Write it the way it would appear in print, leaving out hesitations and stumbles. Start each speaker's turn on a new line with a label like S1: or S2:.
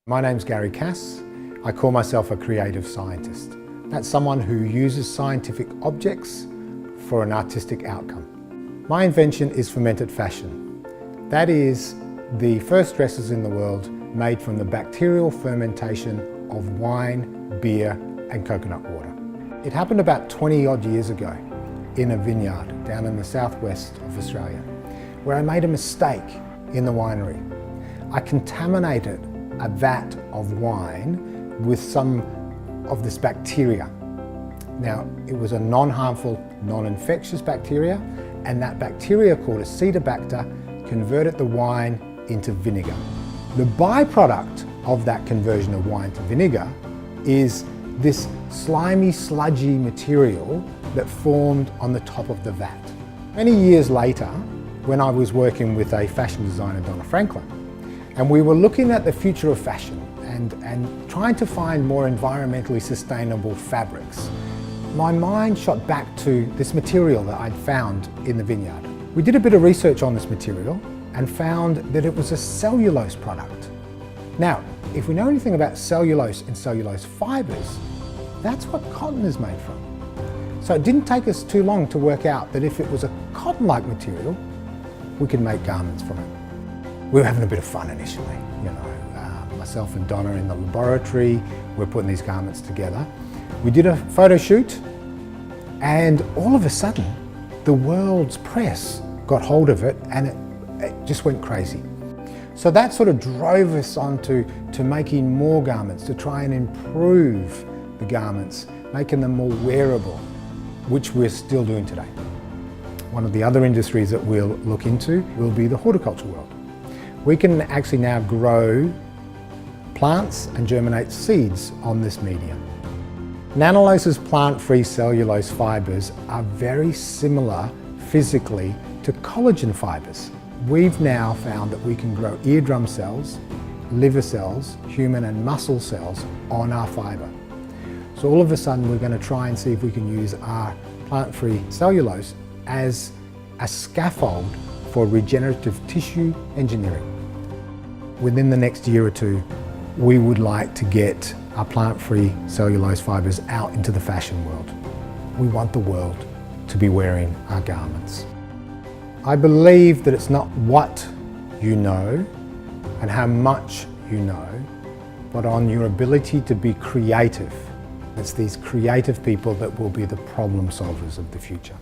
S1: My name's Gary Cass. I call myself a creative scientist. That's someone who uses scientific objects for an artistic outcome. My invention is fermented fashion. That is the first dresses in the world made from the bacterial fermentation of wine, beer and coconut water. It happened about 20 odd years ago in a vineyard down in the southwest of Australia, where I made a mistake in the winery. I contaminated a vat of wine with some of this bacteria. Now, it was a non-harmful, non-infectious bacteria, and that bacteria called Acetobacter converted the wine into vinegar. The byproduct of that conversion of wine to vinegar is this slimy, sludgy material that formed on the top of the vat. Many years later, when I was working with a fashion designer, Donna Franklin, and we were looking at the future of fashion and trying to find more environmentally sustainable fabrics, my mind shot back to this material that I'd found in the vineyard. We did a bit of research on this material and found that it was a cellulose product. Now, if we know anything about cellulose and cellulose fibres, that's what cotton is made from. So it didn't take us too long to work out that if it was a cotton-like material, we could make garments from it. We were having a bit of fun initially, myself and Donna in the laboratory, we're putting these garments together. We did a photo shoot, and all of a sudden, the world's press got hold of it and it just went crazy. So that sort of drove us on to making more garments, to try and improve the garments, making them more wearable, which we're still doing today. One of the other industries that we'll look into will be the horticulture world. We can actually now grow plants and germinate seeds on this medium. Nanalose's plant-free cellulose fibres are very similar physically to collagen fibres. We've now found that we can grow eardrum cells, liver cells, human and muscle cells on our fibre. So all of a sudden we're going to try and see if we can use our plant-free cellulose as a scaffold for regenerative tissue engineering. Within the next year or two, we would like to get our plant-free cellulose fibres out into the fashion world. We want the world to be wearing our garments. I believe that it's not what you know and how much you know, but on your ability to be creative. It's these creative people that will be the problem solvers of the future.